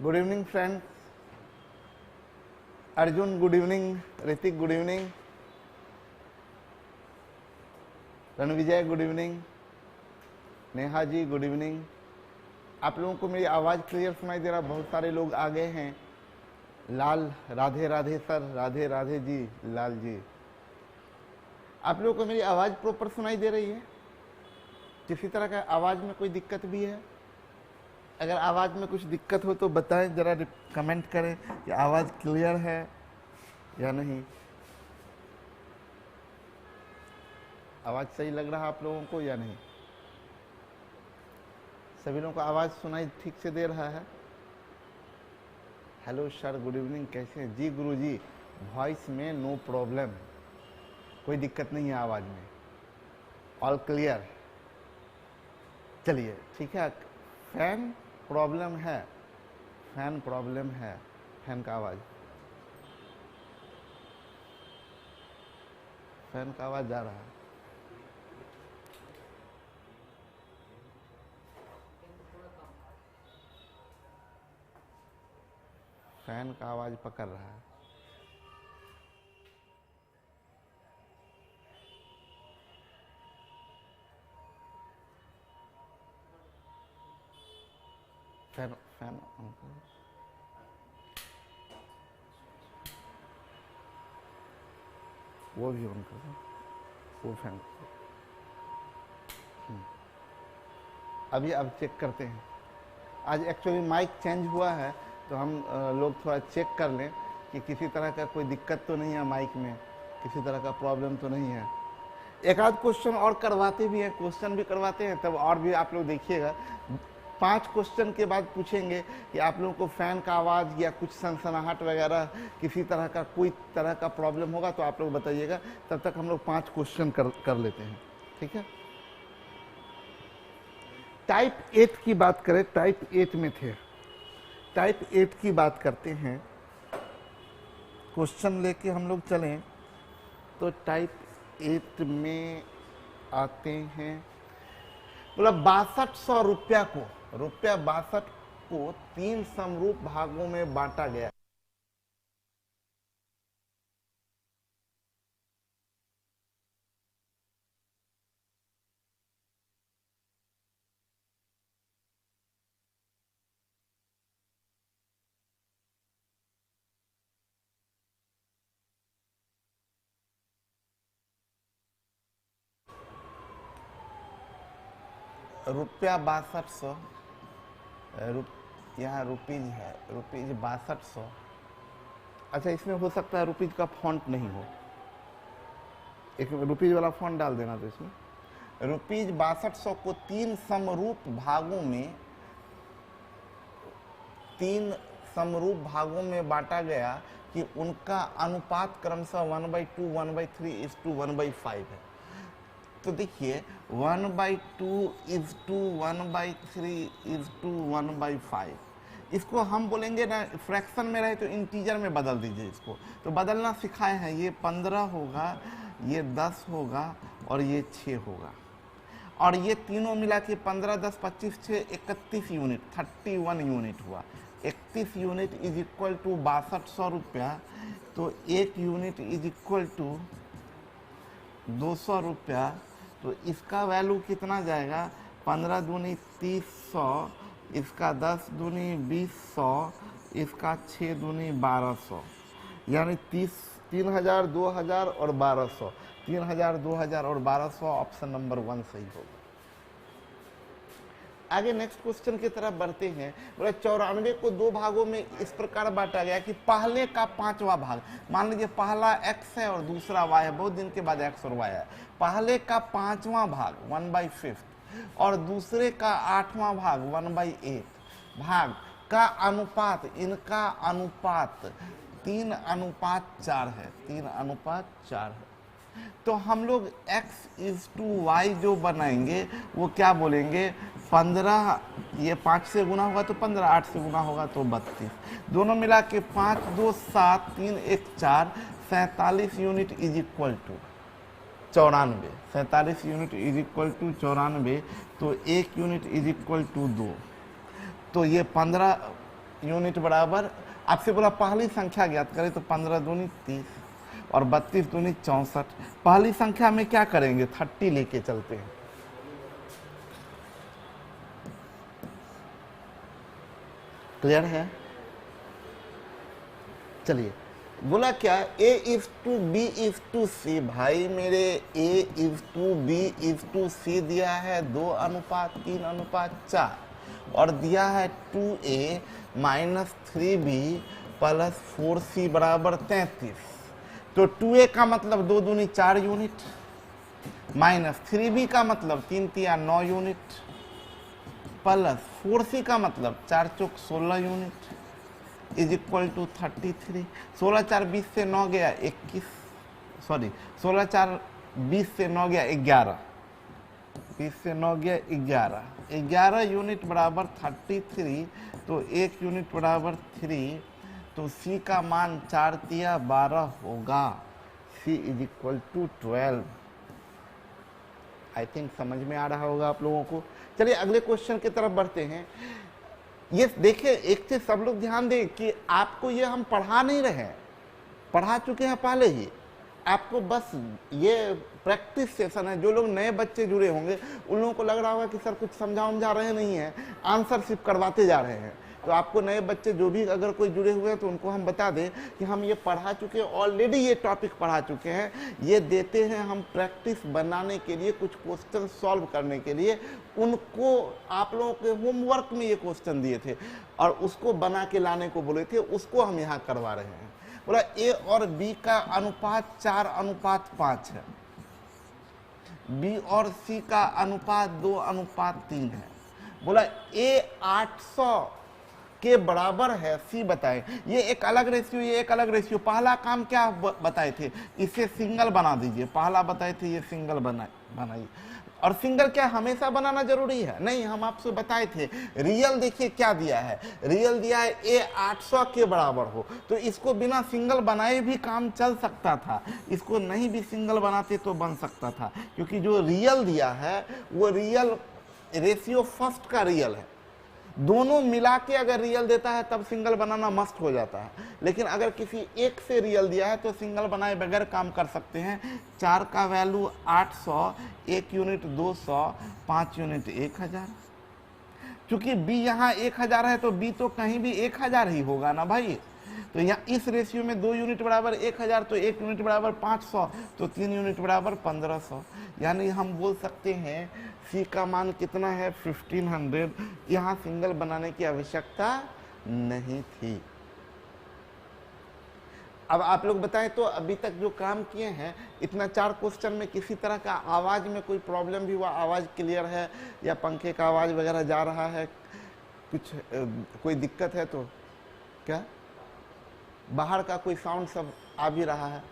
Good evening friend. Arjun good evening, Hrithik good evening, Ranvijay good evening, Neha ji good evening. आप लोगों को मेरी आवाज़ क्लियर सुनाई दे रहा? बहुत सारे लोग आ गए हैं। लाल राधे राधे सर, राधे राधे जी, लाल जी। आप लोगों को मेरी आवाज़ प्रॉपर सुनाई दे रही है? किसी तरह का आवाज़ में कोई दिक्कत भी है? अगर आवाज़ में कुछ दिक्कत हो तो बताएं, ज़रा कमेंट करें कि आवाज़ क्लियर है या नहीं। आवाज़ सही लग रहा है आप लोगों को या नहीं? सभी लोगों को आवाज़ सुनाई ठीक से दे रहा है? हेलो सर, गुड इवनिंग, कैसे हैं जी? गुरु जी, वॉइस में नो प्रॉब्लम, कोई दिक्कत नहीं है आवाज़ में, ऑल क्लियर। चलिए ठीक है। फैन प्रॉब्लम है, फैन प्रॉब्लम है, फैन का आवाज़, फैन का आवाज़ जा रहा है। फैन का आवाज़ पकड़ रहा है। फैन फैन वो भी ऑन करो, वो फैन। अभी अब चेक करते हैं। आज एक्चुअली माइक चेंज हुआ है, तो हम लोग थोड़ा चेक कर लें कि किसी तरह का कोई दिक्कत तो नहीं है माइक में, किसी तरह का प्रॉब्लम तो नहीं है। एक आध क्वेश्चन और करवाते भी हैं, क्वेश्चन भी करवाते हैं, तब और भी आप लोग देखिएगा। 5 क्वेश्चन के बाद पूछेंगे कि आप लोगों को फैन का आवाज़ या कुछ सनसनाहट वगैरह किसी तरह का कोई तरह का प्रॉब्लम होगा तो आप लोग बताइएगा। तब तक हम लोग 5 क्वेश्चन कर लेते हैं, ठीक है। टाइप 8 की बात करें, टाइप 8 में थे, टाइप 8 की बात करते हैं। क्वेश्चन लेके हम लोग चलें तो टाइप 8 में आते हैं। बोला 6200 रुपया को, रुपया 62 को 3 समरूप भागों में बांटा गया। रुपया 6200, यहाँ रुपीज है, रुपीज 6200। अच्छा, इसमें हो सकता है रुपीज का फॉन्ट नहीं हो, एक रुपीज वाला फॉन्ट डाल देना। तो इसमें रुपीज 6200 को 3 समरूप भागों में, 3 समरूप भागों में बांटा गया कि उनका अनुपात क्रमशः 1/2, 1/3 is to 1/5 है। तो देखिए 1/2 is to 1/3 is to 1/5, इसको हम बोलेंगे ना, फ्रैक्शन में रहे तो इंटीजर में बदल दीजिए इसको। तो बदलना सिखाए हैं, ये 15 होगा, ये 10 होगा और ये 6 होगा। और ये तीनों मिला के 15, 10, 25, 6, 31 यूनिट, 31 यूनिट हुआ। 31 यूनिट इज इक्वल टू 6200 रुपया। तो 1 यूनिट इज इक्वल टू 200 रुपया। तो इसका वैल्यू कितना जाएगा? 15 दूनी 30, इसका 10 दूनी 20, इसका 6 दूनी 1200, यानी 3000, 2000 और 1200। 3000, 2000 और 1200, ऑप्शन नंबर 1 सही होगा। आगे नेक्स्ट क्वेश्चन की तरफ बढ़ते हैं। बोले 94 को 2 भागों में इस प्रकार बांटा गया कि पहले का 5वां भाग, मान लीजिए पहला x है और दूसरा y है, बहुत दिन के बाद x और y है। पहले का 5वां भाग 1/5 और दूसरे का 8वां भाग 1/8 भाग का अनुपात, इनका अनुपात 3:4 है, 3:4 है। तो हम लोग x इज टू y जो बनाएंगे वो क्या बोलेंगे? 15, ये 5 से गुना होगा तो 15, 8 से गुना होगा तो 32, दोनों मिला के 5, 2, 7, 3, 1, 4, 47 unit is equal to 94। 47 unit is equal to 94। तो 1 यूनिट इज इक्वल टू 2। तो ये 15, यूनिट बराबर, आपसे बोला पहली संख्या ज्ञात करें, तो 15 दूनी 30 और 32 दूनी 64। पहली संख्या में क्या करेंगे, 30 लेके चलते हैं। क्लियर है? चलिए, बोला क्या, A is to B is to C। भाई मेरे A is to B is to C दिया है 2:3:4 और दिया है 2A minus 3B plus 4C बराबर 33। तो 2A का मतलब 2 दूनी 4 यूनिट, माइनस 3B का मतलब 3 तिया 9 यूनिट, प्लस 4C का मतलब 4 चौक 16 यूनिट इज इक्वल टू 33। 16 4 20 से 9 गया 21, सॉरी 16 4 20 से 9 गया 11, 20 से 9 गया 11, 11 यूनिट बराबर 33। तो 1 यूनिट बराबर 3, तो C का मान 4 तिया 12 होगा। C is equal to 12। I think समझ में आ रहा होगा आप लोगों को। चलिए अगले क्वेश्चन की तरफ बढ़ते हैं। ये देखिए, एक चीज सब लोग ध्यान दें कि आपको ये हम पढ़ा नहीं रहे, पढ़ा चुके हैं पहले ही। आपको बस ये प्रैक्टिस सेशन है। जो लोग नए बच्चे जुड़े होंगे उन लोगों को लग रहा होगा कि सर कुछ समझा रहे नहीं है, आंसर सिर्फ करवाते जा रहे हैं। तो आपको नए बच्चे जो भी अगर कोई जुड़े हुए हैं तो उनको हम बता दें कि हम ये पढ़ा चुके हैं, ऑलरेडी ये टॉपिक पढ़ा चुके हैं। ये देते हैं हम प्रैक्टिस बनाने के लिए, कुछ क्वेश्चन सॉल्व करने के लिए। उनको आप लोगों के होमवर्क में ये क्वेश्चन दिए थे और उसको बना के लाने को बोले थे, उसको हम यहाँ करवा रहे हैं। बोला A और B का अनुपात 4:5 है, B और C का अनुपात 2:3 है। बोला A 800 के बराबर है, C बताए। ये एक अलग रेशियो, ये एक अलग रेशियो। पहला काम क्या बताए थे, इसे सिंगल बना दीजिए। पहला बताए थे ये सिंगल बनाइए। और सिंगल क्या हमेशा बनाना जरूरी है? नहीं, हम आपसे बताए थे। रियल देखिए क्या दिया है, रियल दिया है A 800 के बराबर हो, तो इसको बिना सिंगल बनाए भी काम चल सकता था, इसको नहीं भी सिंगल बनाते तो बन सकता था। क्योंकि जो रियल दिया है वो रियल रेशियो फर्स्ट का रियल है। दोनों मिला के अगर रियल देता है तब सिंगल बनाना मस्ट हो जाता है। लेकिन अगर किसी एक से रियल दिया है तो सिंगल बनाए बगैर काम कर सकते हैं। 4 का वैल्यू 800, 1 यूनिट 200, 5 यूनिट 1000। चूंकि B यहाँ 1000 है तो B तो कहीं भी 1000 ही होगा ना भाई। तो यहाँ इस रेशियो में 2 यूनिट बराबर 1000, तो 1 यूनिट बराबर 500, तो 3 यूनिट बराबर 1500। यानी हम बोल सकते हैं C का मान कितना है, 1500। यहाँ सिंगल बनाने की आवश्यकता नहीं थी। अब आप लोग बताएं तो अभी तक जो काम किए हैं, इतना 4 क्वेश्चन में किसी तरह का आवाज़ में कोई प्रॉब्लम भी हुआ, आवाज़ क्लियर है या पंखे का आवाज़ वगैरह जा रहा है, कुछ कोई दिक्कत है? तो क्या बाहर का कोई साउंड सब आ भी रहा है?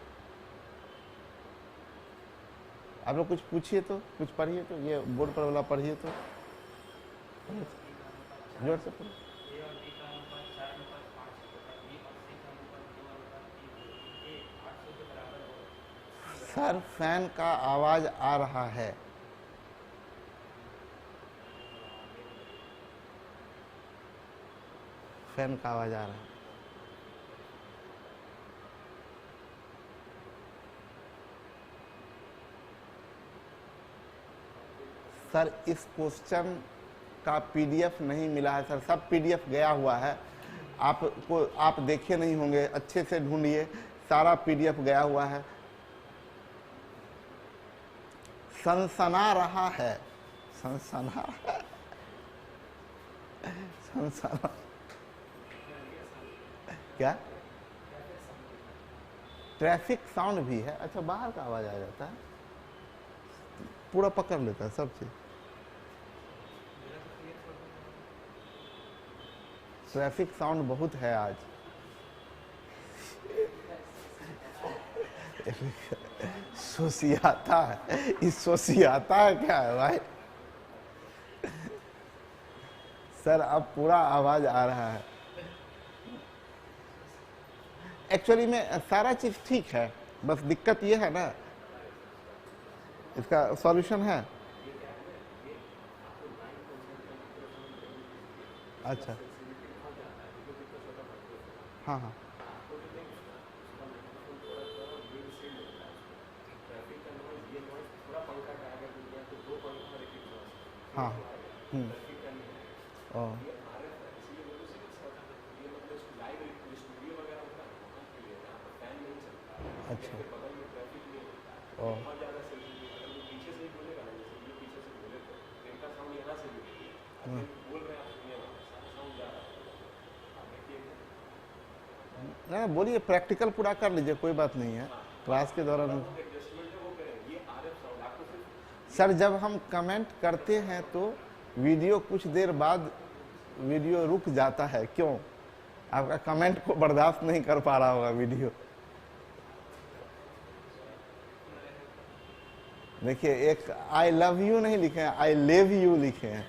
आप लोग कुछ पूछिए तो, कुछ पढ़िए तो, ये बोर्ड पर वाला पढ़िए तो जोर से पढ़िए। सर फैन का आवाज आ रहा है। फैन का आवाज आ रहा है। सर इस क्वेश्चन का पीडीएफ नहीं मिला है सर, सब पीडीएफ गया हुआ है। आपको आप देखे नहीं होंगे, अच्छे से ढूंढिए, सारा पीडीएफ गया हुआ है। सनसना रहा है, सनसना सनसना क्या? ट्रैफिक साउंड भी है। अच्छा, बाहर का आवाज आ जाता है, पूरा पकड़ लेता है सब चीज। ट्रैफिक साउंड बहुत है आज। सोसियाता है, इस सोसियाता है क्या है भाई? सर अब पूरा आवाज आ रहा है। एक्चुअली में सारा चीज ठीक है, बस दिक्कत ये है ना, इसका सॉल्यूशन है। अच्छा हाँ हाँ हाँ ओ अच्छा ओ ना बोलिए, प्रैक्टिकल पूरा कर लीजिए, कोई बात नहीं है क्लास के दौरान। सर जब हम कमेंट करते हैं तो वीडियो कुछ देर बाद वीडियो रुक जाता है, क्यों? आपका कमेंट को बर्दाश्त नहीं कर पा रहा होगा वीडियो। देखिए, एक आई लव यू नहीं लिखे हैं, आई लेव यू लिखे हैं।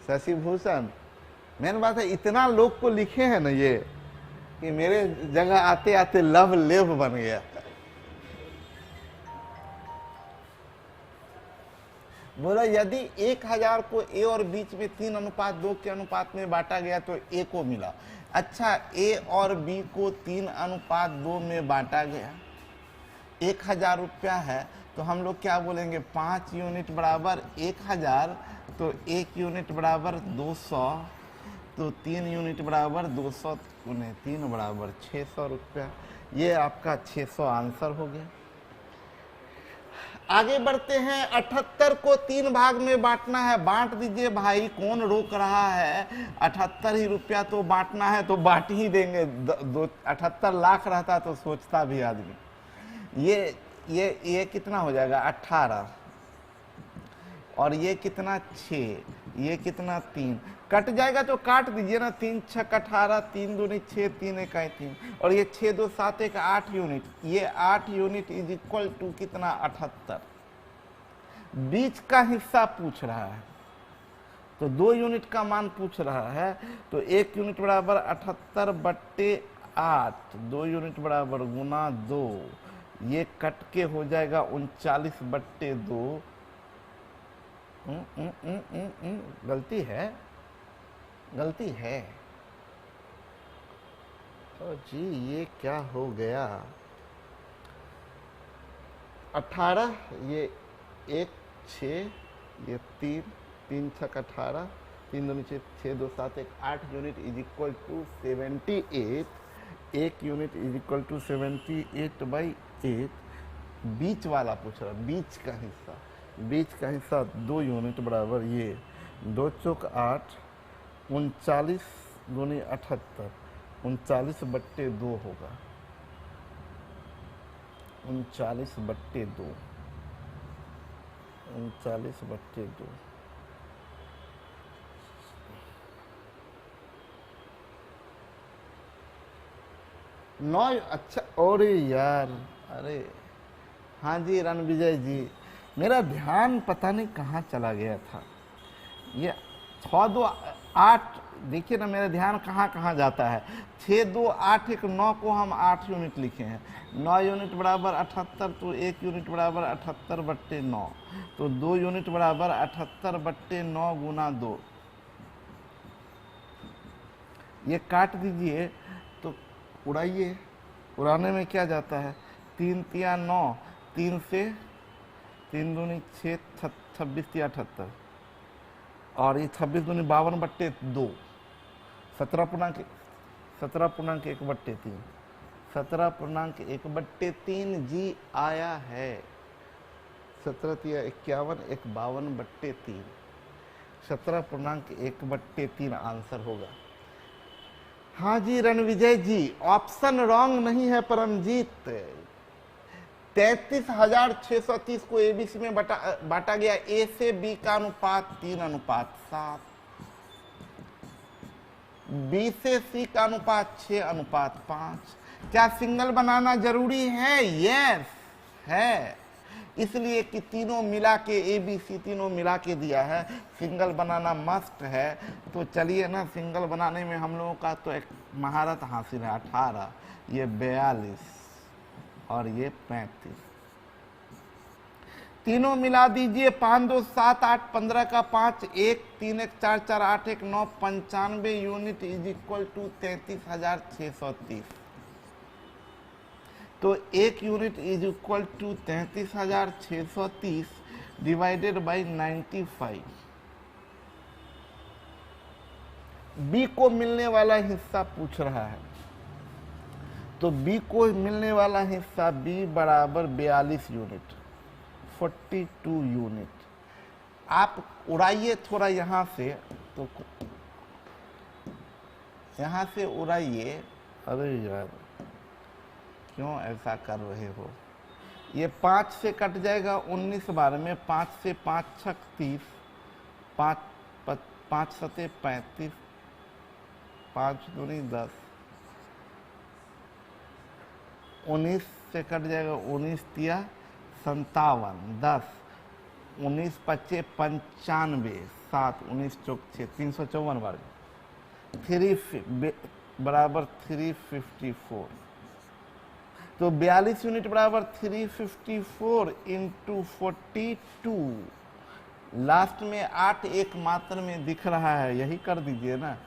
शशि भूषण, मेन बात है इतना लोग को लिखे हैं ना ये, कि मेरे जगह आते आते लव लेव बन गया। बोला यदि 1000 को ए और बीच में 3:2 के अनुपात में बांटा गया तो ए को मिला। अच्छा, ए और बी को 3:2 में बांटा गया, 1000 रुपया है, तो हम लोग क्या बोलेंगे, 5 यूनिट बराबर 1000, तो 1 यूनिट बराबर 200, तो 3 यूनिट बराबर 200 गुने 3 बराबर 600 रुपया। ये आपका 600 आंसर हो गया। आगे बढ़ते हैं। 78 को 3 भाग में बांटना है, बांट दीजिए भाई, कौन रोक रहा है? 78 ही रुपया तो बांटना है, तो बांट ही देंगे। 78 लाख रहता तो सोचता भी आदमी। ये कितना हो जाएगा, 18, और ये कितना 6, ये कितना 3, कट जाएगा तो काट दीजिए ना, 3 6 18, 3 दूनी 6, 3 1 3, और ये 6 2 7 1 8 यूनिट, ये 8 यूनिट इज इक्वल टू कितना, 78। बीच का हिस्सा पूछ रहा है तो 2 यूनिट का मान पूछ रहा है, तो 1 यूनिट बराबर 78/8, 2 यूनिट बराबर गुना 2, ये कट के हो जाएगा 39/2। गलती है, गलती है। ओ जी, ये क्या हो गया, 18, ये 1 6, ये 3 3 6 18, 3 2 6 2 7 1 8 unit is equal to 78, 1 unit is equal to 78/8। बीच वाला पूछ रहा, बीच का हिस्सा, बीच का हिस्सा 2 यूनिट बराबर ये 2 चौक 8, 39 दूनी 78, 39/2 होगा, 39/2, 39/2। नौ, अच्छा, और यार, अरे हाँ जी रणविजय जी, मेरा ध्यान पता नहीं कहाँ चला गया था। ये 6 2 8, देखिए ना मेरा ध्यान कहाँ कहाँ जाता है। 6 2 8 1 9 को हम 8 यूनिट लिखे हैं, 9 यूनिट बराबर 78, तो 1 यूनिट बराबर 78/9, तो 2 यूनिट बराबर 78/9 गुना 2। ये काट दीजिए तो उड़ाइए, उड़ाने में क्या जाता है, 3 3 9, 3 से 3 दूनी 6, 26 3 78, और ये 26 दूनी 52/2, 17.1/3, 17.1/3 जी आया है। 17 × 51 1 52/3, 17.1/3 आंसर होगा। हाँ जी रणविजय जी, ऑप्शन रॉन्ग नहीं है परमजीत। 33,630 को एबीसी में बांटा गया, ए से बी का अनुपात 3:7, बी से सी का अनुपात 6:5। क्या सिंगल बनाना जरूरी है? यस है, इसलिए कि तीनों मिला के, ए बी सी तीनों मिला के दिया है, सिंगल बनाना मस्ट है। तो चलिए ना, सिंगल बनाने में हम लोगों का तो एक महारत हासिल है। 18, ये 42, और ये 35। तीनों मिला दीजिए, 5 2 7 8 15 का 5 1 3 1 4 4 8 1 9 95 यूनिट इज इक्वल टू 33,630। तो 1 unit is equal to 33,630 divided by 95। B को मिलने वाला हिस्सा पूछ रहा है, तो बी को मिलने वाला हिस्सा बी बराबर 42 यूनिट, 42 यूनिट। आप उड़ाइए थोड़ा यहाँ से, तो यहाँ से उड़ाइए। अरे यार क्यों ऐसा कर रहे हो? ये 5 से कट जाएगा 19 बार में, 5 से 5 6 30, 5 सते 35, 5 दूनी 10, 19 से कट जाएगा 19 तिया 57, 10, 19 पच्चे 95, 7 19 चौक 6, 354 बार, 3 बराबर 354। तो 42 यूनिट बराबर 354 इंटू 42। लास्ट में 8 एक मात्र में दिख रहा है, यही कर दीजिए ना,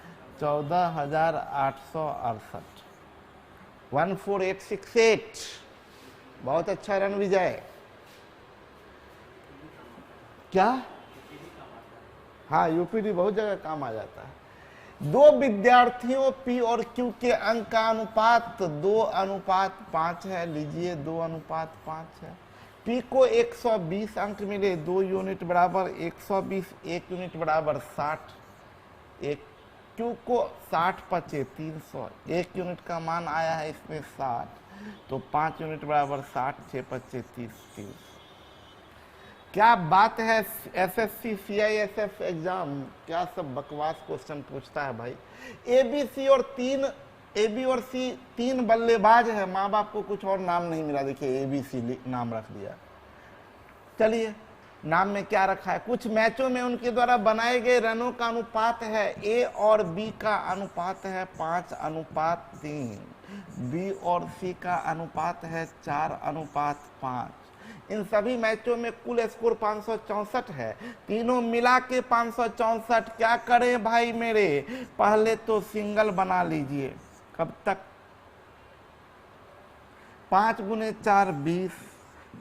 14,868, 14868। बहुत अच्छा रन विजय। क्या? हाँ, यूपीडी बहुत जगह काम आ जाता है। दो विद्यार्थियों पी और क्यू के अंक का अनुपात 2:5 है। लीजिए 2:5 है। पी को 120 अंक मिले, 2 यूनिट बराबर 120, 1 यूनिट बराबर 60। एक क्यू को 60 पचे 300, 1 यूनिट का मान आया है इसमें 60, तो 5 यूनिट बराबर 60, 6 पचे 30। क्या बात है, एसएससी सीआईएसएफ एग्जाम क्या सब बकवास क्वेश्चन पूछता है भाई। ए बी और सी तीन बल्लेबाज है, माँ बाप को कुछ और नाम नहीं मिला, देखिए ABC नाम रख दिया। चलिए, नाम में क्या रखा है? कुछ मैचों में उनके द्वारा बनाए गए रनों का अनुपात है, ए और बी का अनुपात है 5:3, बी और सी का अनुपात है 4:5। इन सभी मैचों में कुल स्कोर 564 है, तीनों मिला के 564। क्या करें भाई मेरे? पहले तो सिंगल बना लीजिए। कब तक? 5 × 4 20,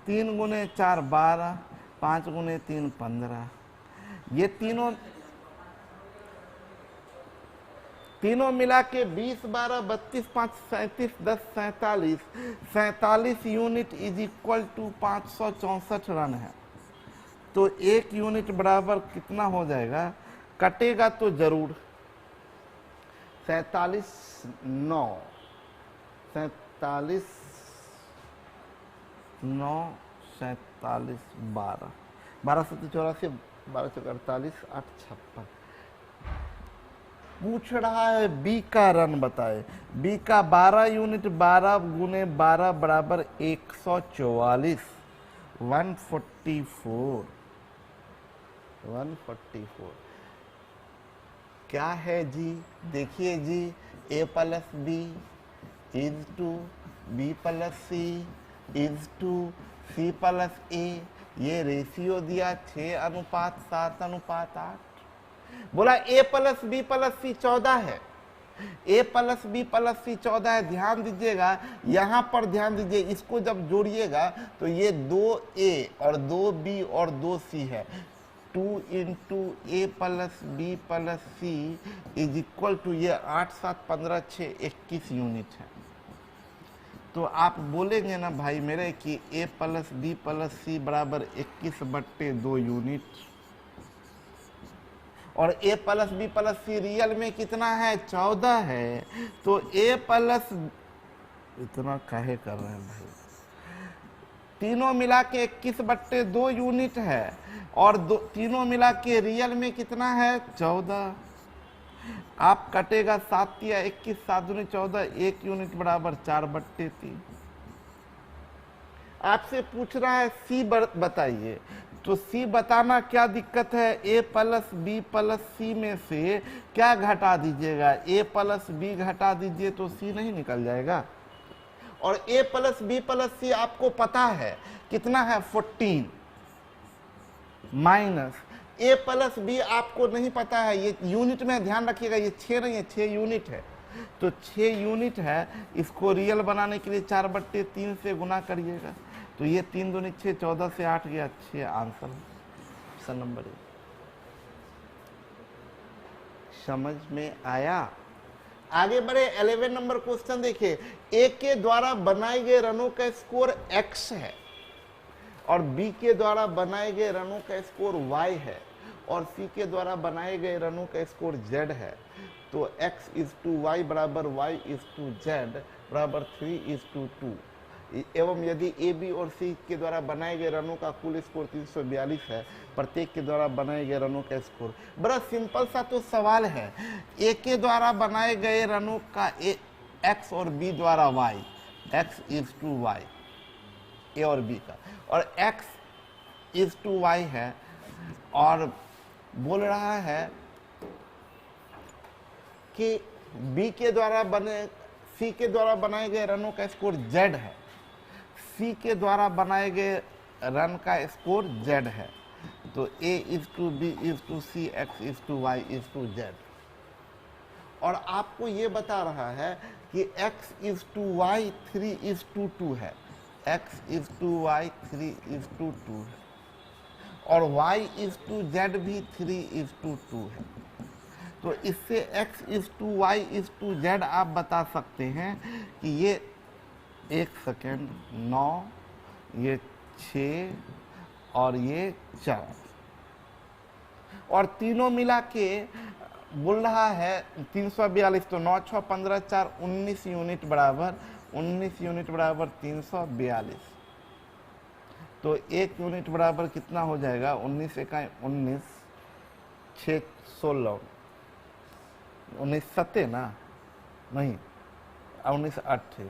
3 × 4 12, 5 × 3 15। ये तीनों मिला के 20 12 32 5 37 10 47, 47 unit is equal to 564 run है। तो 1 यूनिट बराबर कितना हो जाएगा? कटेगा तो जरूर 47 9 47 9 47 12 12 7 84 12 4 48 8 56। पूछ रहा है बी का रन बताए। बी का 12 यूनिट 12 × 12 बराबर 144, 144। क्या है जी? देखिए जी, A + B is to B + C is to C + A। ये रेशियो दिया 6:7:8। बोला A + B + C 14 है, A + B + C 14 है। ध्यान दीजिएगा, यहाँ पर ध्यान दीजिए, इसको जब जोड़िएगा तो ये 2A और 2B और 2C है। 2 × A + B + C is equal to ये 8 7 15 6 21 यूनिट है। तो आप बोलेंगे ना भाई मेरे कि A + B + C बराबर 21/2 यूनिट, और A + B + C रियल में कितना है? 14 है। तो A + इतना काहे कर रहे हैं भाई? तीनों मिला के 21/2 यूनिट है, और तीनों मिला के रियल में कितना है? 14। आप कटेगा 7 या 21, 7 दूनी 14, 1 यूनिट बराबर 4/3। आपसे पूछ रहा है सी बताइए, तो सी बताना क्या दिक्कत है? A + B + C में से क्या घटा दीजिएगा? A + B घटा दीजिए तो C नहीं निकल जाएगा। और A + B + C आपको पता है कितना है? 14। माइनस ए प्लस बी आपको नहीं पता है, ये यूनिट में ध्यान रखिएगा, ये 6 नहीं है, 6 यूनिट है। तो 6 यूनिट है, इसको रियल बनाने के लिए 4/3 से गुना करिएगा। तो ये 3 दूनी 6, 14 से 8 गया 6, आंसर ऑप्शन नंबर ए। समझ में आया? आगे बढ़े, 11 नंबर क्वेश्चन देखिए। ए के द्वारा बनाए गए रनों का स्कोर x है और बी के द्वारा बनाए गए रनों का स्कोर y है और सी के द्वारा बनाए गए रनों का स्कोर z है। तो x/y बराबर y/z बराबर 3/2 एवं यदि ए बी और सी के द्वारा बनाए गए रनों का कुल स्कोर 342 है, प्रत्येक के द्वारा बनाए गए रनों का स्कोर। बड़ा सिंपल सा तो सवाल है। ए के द्वारा बनाए गए रनों का एक्स और बी द्वारा वाई, x/y ए और बी का, और x/y है और बोल रहा है कि बी के द्वारा सी के द्वारा बनाए गए रनों का स्कोर z है, सी के द्वारा बनाए गए रन का स्कोर z है। तो A/B/C, x/y/z। और आपको ये बता रहा है कि x/y 3/2 है, x/y 3/2 है और y/z भी 3/2 है। तो इससे x/y/z आप बता सकते हैं कि ये 1 सेकेंड 9, ये 6 और ये 4, और तीनों मिला के बोल रहा है 342। तो 9, 6, 15, 4, 19 यूनिट बराबर 342। तो 1 यूनिट बराबर कितना हो जाएगा? 19 × 19, 6, 16, 19 7 ना, नहीं 19 8,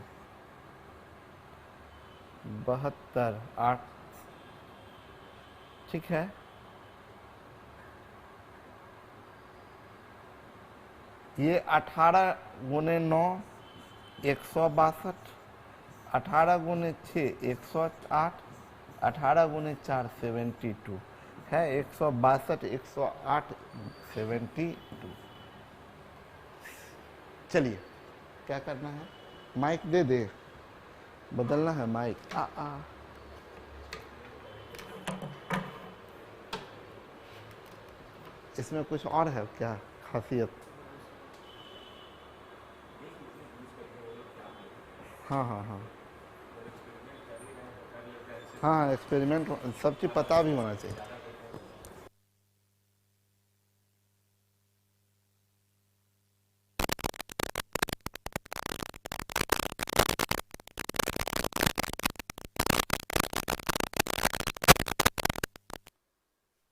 72, 8, ठीक है। ये 18 × 9 162, 18 × 6 108, 18 × 4 72 है, 162, 108, 72। चलिए क्या करना है, माइक दे दे, बदलना है माइक। इसमें कुछ और है क्या खासियत? हाँ हाँ हाँ हाँ, एक्सपेरिमेंट सब चीज़ पता भी होना चाहिए।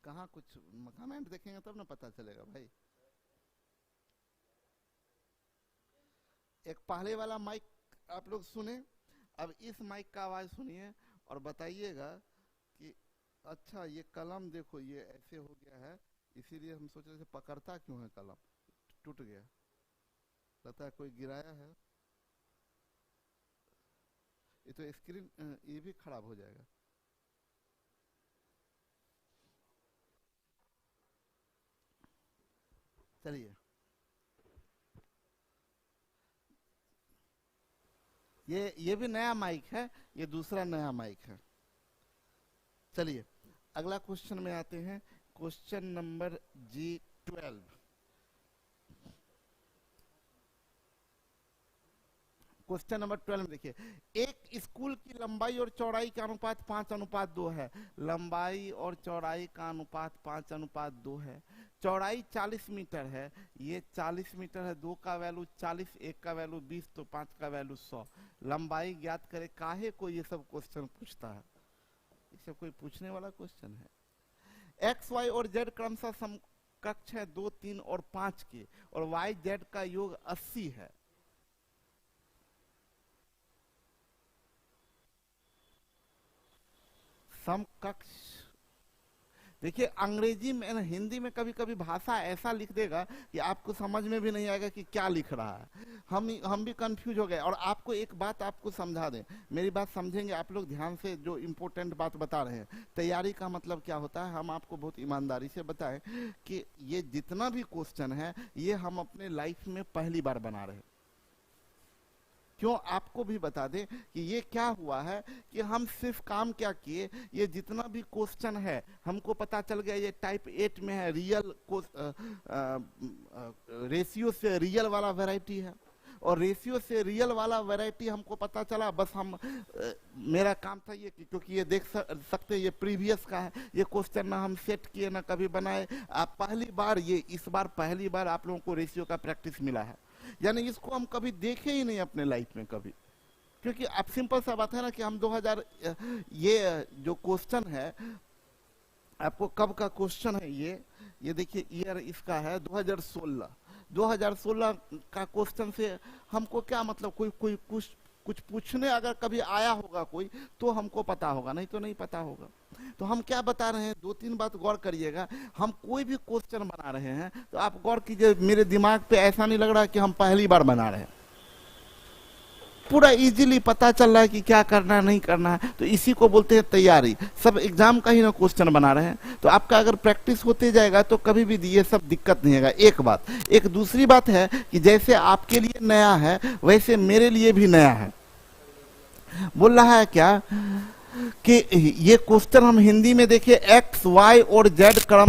कहाँ कुछ कमेंट देखेंगे तब ना पता चलेगा भाई। एक पहले वाला माइक आप लोग सुने, अब इस माइक का आवाज़ सुनिए और बताइएगा कि अच्छा ये कलम देखो ये ऐसे हो गया है, इसीलिए हम सोच रहे थे पकड़ता क्यों है, कलम टूट गया, लगता है कोई गिराया है। ये तो स्क्रीन ये भी खराब हो जाएगा। चलिए ये भी नया माइक है, ये दूसरा नया माइक है। चलिए अगला क्वेश्चन में आते हैं, question number G12। Question number 12 में देखिए, एक स्कूल की लंबाई और चौड़ाई का अनुपात 5:2 है। लंबाई और चौड़ाई का अनुपात 5:2 है। चौड़ाई 40 मीटर है, ये 40 मीटर है, 2 का वैल्यू 40, 1 का वैल्यू 20, तो 5 का वैल्यू 100। लंबाई ज्ञात करे। काहे को ये सब क्वेश्चन पूछता है? ये सब कोई पूछने वाला क्वेश्चन है? एक्स वाई और जेड क्रमशः समकक्ष है 2, 3 और 5 के, और वाई जेड का योग 80 है। समकक्ष देखिए अंग्रेजी में हिंदी में कभी कभी भाषा ऐसा लिख देगा कि आपको समझ में भी नहीं आएगा कि क्या लिख रहा है। हम भी कंफ्यूज हो गए। और आपको एक बात आपको समझा दें, मेरी बात समझेंगे आप लोग ध्यान से, जो इम्पोर्टेंट बात बता रहे हैं। तैयारी का मतलब क्या होता है, हम आपको बहुत ईमानदारी से बताएं कि ये जितना भी क्वेश्चन है ये हम अपने लाइफ में पहली बार बना रहे हैं। क्यों, आपको भी बता दें कि ये क्या हुआ है कि हम सिर्फ काम क्या किए, ये जितना भी क्वेश्चन है हमको पता चल गया ये टाइप 8 में है, रियल रेशियो से रियल वाला वैरायटी है, और रेशियो से रियल वाला वैरायटी हमको पता चला। बस हम मेरा काम था ये, क्योंकि ये देख सकते ये प्रीवियस का है, ये क्वेश्चन ना हम सेट किए ना कभी बनाए। आप पहली बार इस बार पहली बार आप लोगों को रेशियो का प्रैक्टिस मिला है, यानी इसको हम कभी देखे ही नहीं अपने लाइफ में कभी। क्योंकि अब सिंपल सा बात है ना कि हम 2000 ये जो क्वेश्चन है आपको कब का क्वेश्चन है, ये देखिए ईयर इसका है 2016 का क्वेश्चन से हमको क्या मतलब, कोई कुछ पूछने अगर कभी आया होगा कोई तो हमको पता होगा, नहीं तो नहीं पता होगा। तो हम क्या बता रहे हैं, 2-3 बात गौर करिएगा। हम कोई भी क्वेश्चन बना रहे हैं तो आप गौर कीजिए, मेरे दिमाग पे ऐसा नहीं लग रहा कि हम पहली बार बना रहे हैं, पूरा इजीली पता चल रहा है कि क्या करना है नहीं करना है। तो इसी को बोलते हैं तैयारी। सब एग्जाम का ही ना क्वेश्चन बना रहे हैं, तो आपका अगर प्रैक्टिस होते जाएगा तो कभी भी ये सब दिक्कत नहीं होगा। एक बात। एक दूसरी बात है कि जैसे आपके लिए नया है वैसे मेरे लिए भी नया है। बोल रहा है क्या कि ये क्वेश्चन हम हिंदी में देखिए, एक्स वाई और जेड क्रम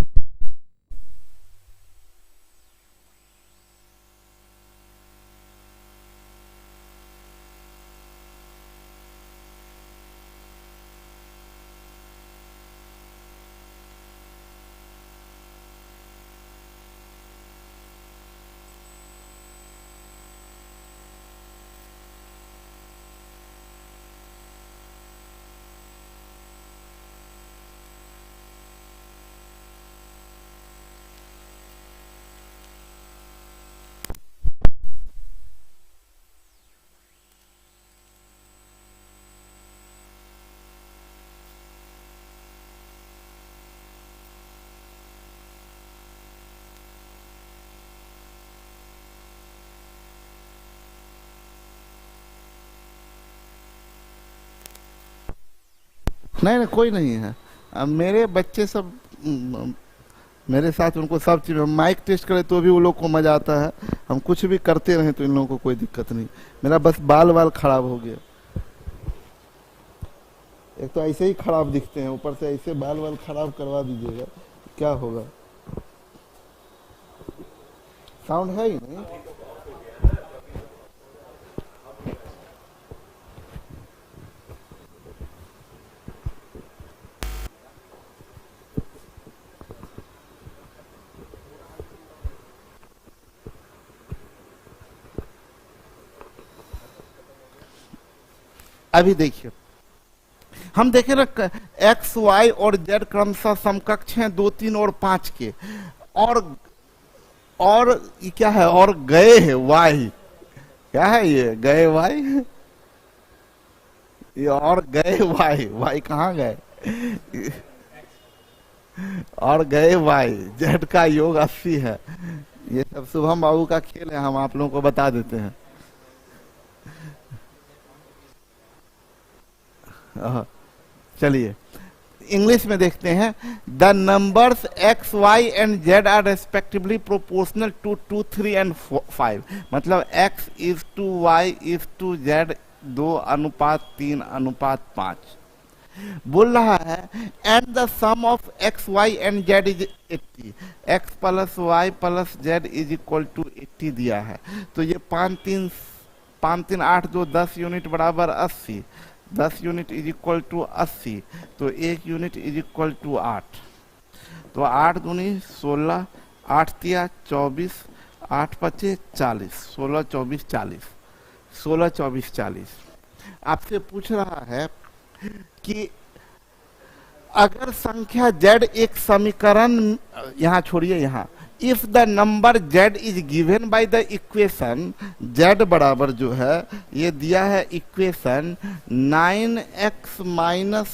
नहीं कोई नहीं है। अब मेरे बच्चे सब मेरे साथ, उनको सब चीज माइक टेस्ट करे तो भी वो लोग को मजा आता है। हम कुछ भी करते रहे तो इन लोगों को कोई दिक्कत नहीं। मेरा बस बाल खराब हो गया, एक तो ऐसे ही खराब दिखते हैं, ऊपर से ऐसे बाल खराब करवा दीजिएगा क्या होगा। साउंड है ही नहीं। अभी देखिए, हम देखे ना एक्स वाई और जेड क्रमशः समकक्ष हैं 2, 3 और 5 के, और ये क्या है, और गए है वाई, क्या है ये गए वाई, ये और गए वाई कहाँ गए, और गए वाई, जेड का योग 80 है। ये सब शुभम बाबू का खेल है, हम आप लोगों को बता देते हैं। चलिए इंग्लिश में देखते हैं। The numbers X Y and Z are respectively proportional to 2, 3 and 5। मतलब X is to Y is to Z 2:3:5 बोल रहा है। And the sum of X Y and Z is 80। X plus Y plus Z is equal to 80 दिया है। तो ये 5, 3, 8, 2, 10 unit बराबर 80। 10 unit is equal to 80, तो 1 यूनिट इज इक्वल टू 8। तो 8 दूनी 16, 8 तिया 24, 8 पचे 40, 16, 24, 40, 16, 24, 40। आपसे पूछ रहा है कि अगर संख्या z एक समीकरण, यहां छोड़िए, यहां if the number z is given by the equation, z बराबर जो है ये दिया है इक्वेशन 9x माइनस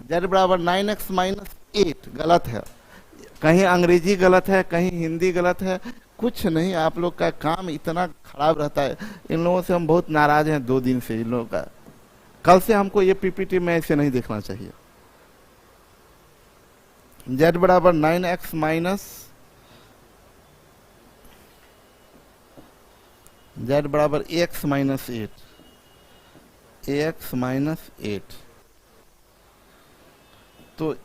जेड बराबर 9x माइनस 8 गलत है, कहीं अंग्रेजी गलत है, कहीं हिंदी गलत है, कुछ नहीं। आप लोग का काम इतना खराब रहता है, इन लोगों से हम बहुत नाराज हैं 2 दिन से इन लोगों का। कल से हमको ये पीपीटी में ऐसे नहीं देखना चाहिए। जेड बराबर 9x माइनस, जेड बराबर एक्स माइनस 8, एक्स माइनस 8, तो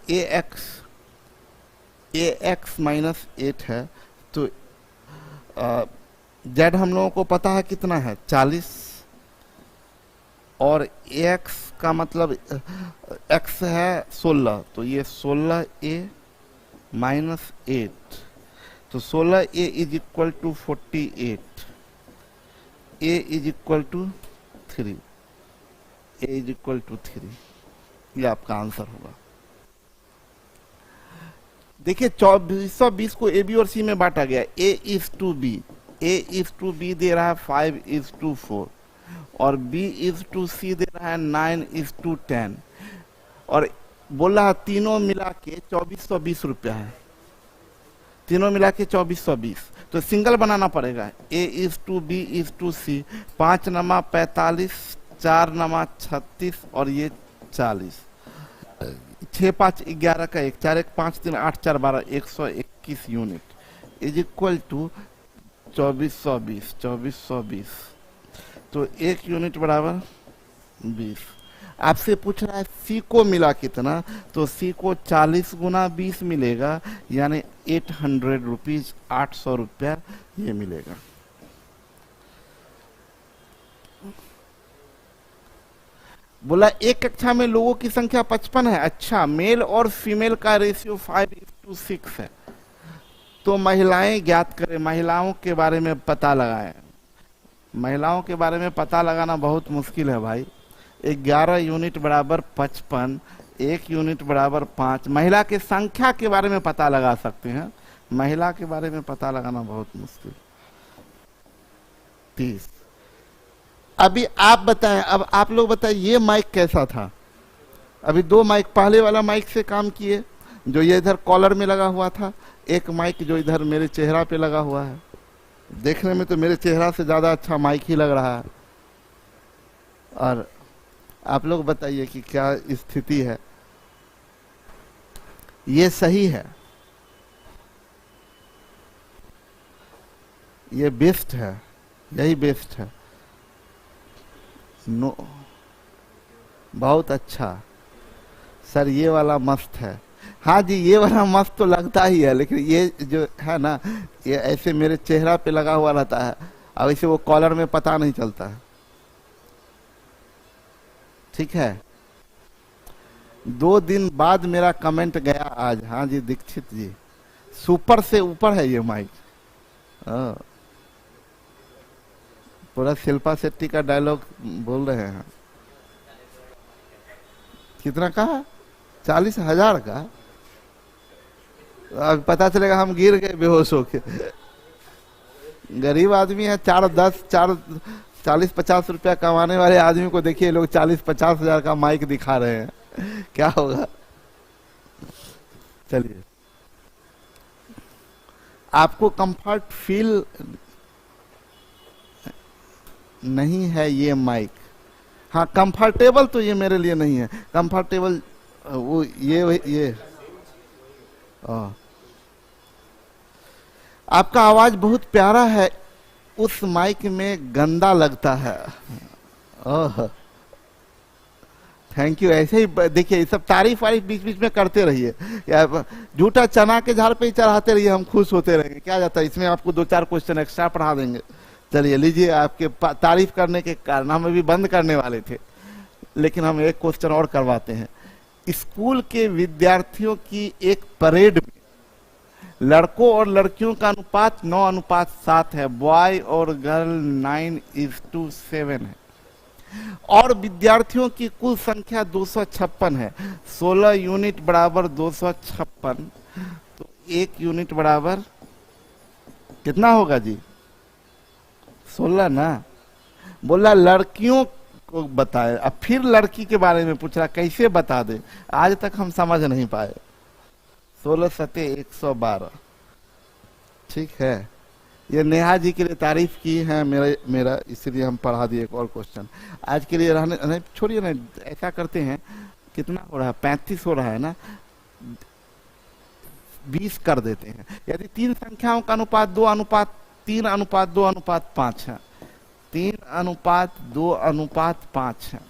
एक्स माइनस 8 है, तो जेड हम लोगों को पता है कितना है 40, और एक्स का मतलब एक्स है 16, तो ये 16a माइनस 8, तो 16a is equal to 48, a is equal to 3, a is equal to 3, ये आपका आंसर होगा। देखिए 2420 को ए बी और सी में बांटा गया, A is to B, A is to B दे रहा है 5:4, और बी इज टू सी दे रहा है 9:10, और बोल रहा है तीनों मिला के 2420 रुपया है, तीनों मिला के 2420, तो सिंगल बनाना पड़ेगा। A is to B is to C, 5 नमा 45, 4 नमा 36, और ये 40, 6 5 11 का 1, 4 1 5 3 8 4 12, 121 यूनिट इज इक्वल टू 2420, तो 1 यूनिट बराबर 20। आपसे पूछ रहा है सी को मिला कितना, तो सी को 40 गुना 20 मिलेगा, यानी 800 रुपीज, 800 रुपया ये मिलेगा। बोला एक कक्षा में लोगों की संख्या 55 है। अच्छा, मेल और फीमेल का रेशियो 5:6 है, तो महिलाएं ज्ञात करें, महिलाओं के बारे में पता लगाएं। महिलाओं के बारे में पता लगाना बहुत मुश्किल है भाई। 11 यूनिट बराबर 55, 1 यूनिट बराबर 5। महिला के संख्या के बारे में पता लगा सकते हैं, महिला के बारे में पता लगाना बहुत मुश्किल। 30। अभी आप बताएं, अब आप लोग बताएं ये माइक कैसा था। अभी 2 माइक, पहले वाला माइक से काम किए जो ये इधर कॉलर में लगा हुआ था, एक माइक जो इधर मेरे चेहरा पे लगा हुआ है। देखने में तो मेरे चेहरा से ज्यादा अच्छा माइक ही लग रहा है। और आप लोग बताइए कि क्या स्थिति है। ये सही है, ये बेस्ट है, यही बेस्ट है। नो, बहुत अच्छा सर, ये वाला मस्त है। हाँ जी, ये वाला मस्त तो लगता ही है, लेकिन ये जो है ना, ये ऐसे मेरे चेहरा पे लगा हुआ रहता है, अब इसे वो कॉलर में पता नहीं चलता है। ठीक है, 2 दिन बाद मेरा कमेंट गया आज। हाँ जी दीक्षित जी, सुपर से ऊपर है ये माइक। पूरा शिल्पा शेट्टी का डायलॉग बोल रहे हैं। कितना कहा? 40,000 का। अब पता चलेगा हम गिर गए बेहोश होके। गरीब आदमी है, 40-50 रुपया कमाने वाले आदमी को देखिए, लोग 40-50 हजार का माइक दिखा रहे हैं। क्या होगा? चलिए, आपको कंफर्ट फील नहीं है ये माइक। हाँ, कंफर्टेबल तो ये मेरे लिए नहीं है। कंफर्टेबल वो ये आपका आवाज बहुत प्यारा है, उस माइक में गंदा लगता है। ओह, थैंक यू। ऐसे ही देखिए, ये सब तारीफ वारीफ बीच बीच में करते रहिए, या झूठा चना के झाड़ पे ही चढ़ाते रहिए, हम खुश होते रहेंगे। क्या जाता है इसमें, आपको 2-4 क्वेश्चन एक्स्ट्रा पढ़ा देंगे। चलिए लीजिए, आपके तारीफ करने के कारण हम अभी बंद करने वाले थे, लेकिन हम एक क्वेश्चन और करवाते हैं। स्कूल के विद्यार्थियों की एक परेड में लड़कों और लड़कियों का अनुपात 9:7 है, बॉय और गर्ल 9:7 है, और विद्यार्थियों की कुल संख्या 256 है। 16 यूनिट बराबर 256, तो 1 यूनिट बराबर कितना होगा जी? 16 ना। बोला लड़कियों इसको बताए। अब फिर लड़की के बारे में पूछ रहा, कैसे बता दे, आज तक हम समझ नहीं पाए। 16 सते 112। ठीक है, ये नेहा जी के लिए तारीफ की है मेरा इसलिए हम पढ़ा दिए एक और क्वेश्चन। आज के लिए रहने नहीं, छोड़िए ना, ऐसा करते हैं, कितना हो रहा है, 35 हो रहा है ना, 20 कर देते हैं। यदि तीन संख्याओं का अनुपात 3:2:5 है, 3:2:5 है,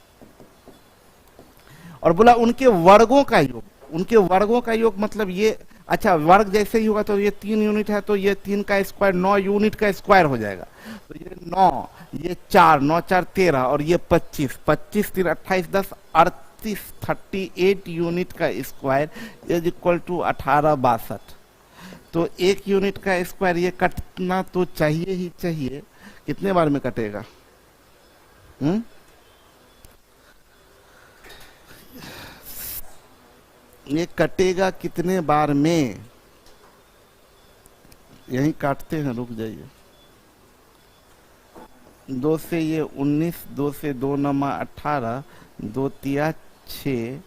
और बोला उनके वर्गों का योग, उनके वर्गों का योग मतलब ये, अच्छा वर्ग जैसे ही होगा तो ये 3 यूनिट है तो ये 3 का स्क्वायर 9 यूनिट का स्क्वायर हो जाएगा। तो ये 9, ये 4, 9 4 13 और ये 25, 25 3 28 10 38, 38 यूनिट का स्क्वायर इज इक्वल टू 1862। तो 1 यूनिट का स्क्वायर ये कटना तो चाहिए ही चाहिए। कितने बार में कटेगा? ये कटेगा कितने बार में? यहीं काटते हैं, रुक जाइए। 2 से ये 19, 2 से 2 9 18, 2 3 6,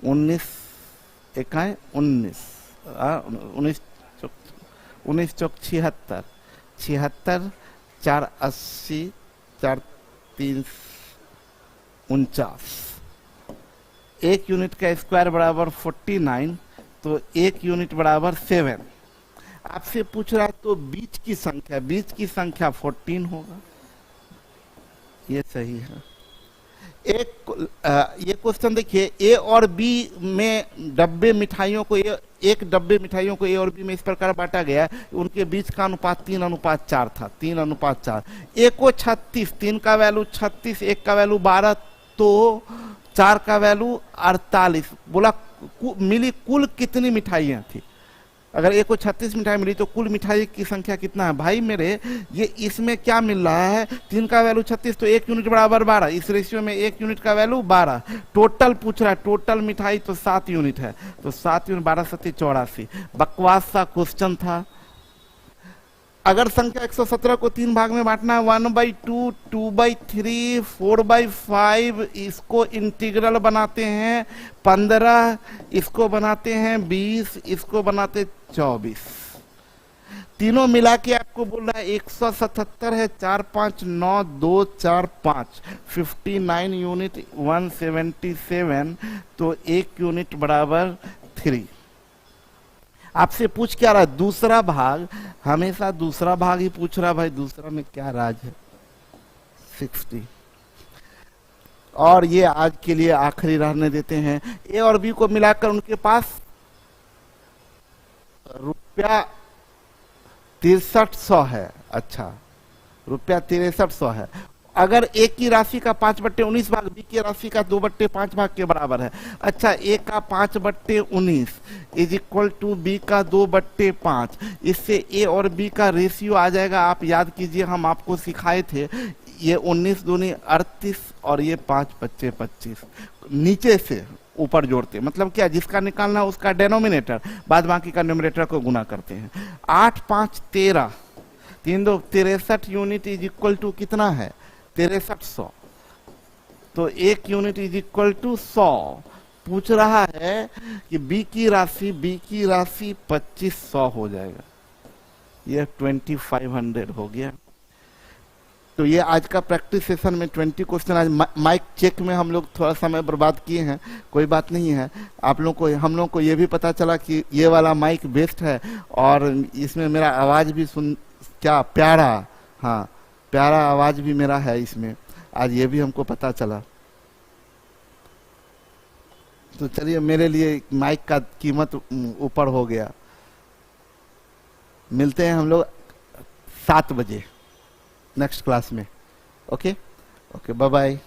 19 इकाई 19, 19 चौक 76, 76 4 80, 4 3 49। 1 यूनिट का स्क्वायर बराबर 49, तो 1 यूनिट बराबर 7। आपसे पूछ रहा है तो बीच की संख्या 14 होगा। ये सही है। ये क्वेश्चन देखिए, ए और बी में डब्बे मिठाइयों को, एक डब्बे मिठाइयों को ए और बी में इस प्रकार बांटा गया, उनके बीच का अनुपात 3:4 था, 3:4। ए को 36, 3 का वैल्यू 36, 1 का वैल्यू 12, तो 4 का वैल्यू 48। बोला मिली कुल कितनी मिठाइयाँ थी? अगर एक को 36 मिठाई मिली तो कुल मिठाई की संख्या कितना है? भाई मेरे, ये इसमें क्या मिल रहा है, 3 का वैल्यू 36 तो 1 यूनिट बराबर 12, इस रेशियो में 1 यूनिट का वैल्यू 12। टोटल पूछ रहा है, टोटल मिठाई तो 7 यूनिट है, तो 7 यूनिट 12 7 84। बकवास सा क्वेश्चन था। अगर संख्या 117 को 3 भाग में बांटना है, 1/2, 2/3, 4/5, इसको इंटीग्रल बनाते हैं 15, इसको बनाते हैं 20, इसको बनाते 24। तीनों मिला के आपको बोल रहा है 177 है, 4 5 9 2 4 5, 59 यूनिट 177, तो 1 यूनिट बराबर 3। आपसे पूछ क्या रहा है? दूसरा भाग, हमेशा दूसरा भाग ही पूछ रहा। भाई दूसरा में क्या राज है? 60। और ये आज के लिए आखिरी रहने देते हैं। ए और बी को मिलाकर उनके पास रुपया 6300 है। अच्छा, रुपया 6300 है। अगर ए की राशि का 5/19 भाग बी की राशि का 2/5 भाग के बराबर है। अच्छा, ए का 5/19 इज इक्वल टू बी का 2/5। इससे ए और बी का रेशियो आ जाएगा। आप याद कीजिए, हम आपको सिखाए थे, ये 19 दूनी 38 और ये 5 5 25। नीचे से ऊपर जोड़ते, मतलब क्या, जिसका निकालना है उसका डेनोमिनेटर, बाद बाकी का न्यूमरेटर को गुना करते हैं। 8 5 13, 3 2 63 यूनिट इज इक्वल टू कितना है? 6300। तो 1 यूनिट इज इक्वल टू 100। पूछ रहा है कि बी की राशि 2500 हो जाएगा। ये 2500 हो गया। तो ये आज का प्रैक्टिस सेशन में 20 क्वेश्चन। आज माइक चेक में हम लोग थोड़ा समय बर्बाद किए हैं, कोई बात नहीं है। आप लोग को, हम लोग को ये भी पता चला कि ये वाला माइक बेस्ट है और इसमें मेरा आवाज भी क्या प्यारा, हाँ प्यारा आवाज भी मेरा है इसमें। आज ये भी हमको पता चला। तो चलिए, मेरे लिए माइक का कीमत ऊपर हो गया। मिलते हैं हम लोग 7 बजे नेक्स्ट क्लास में। Okay, bye bye.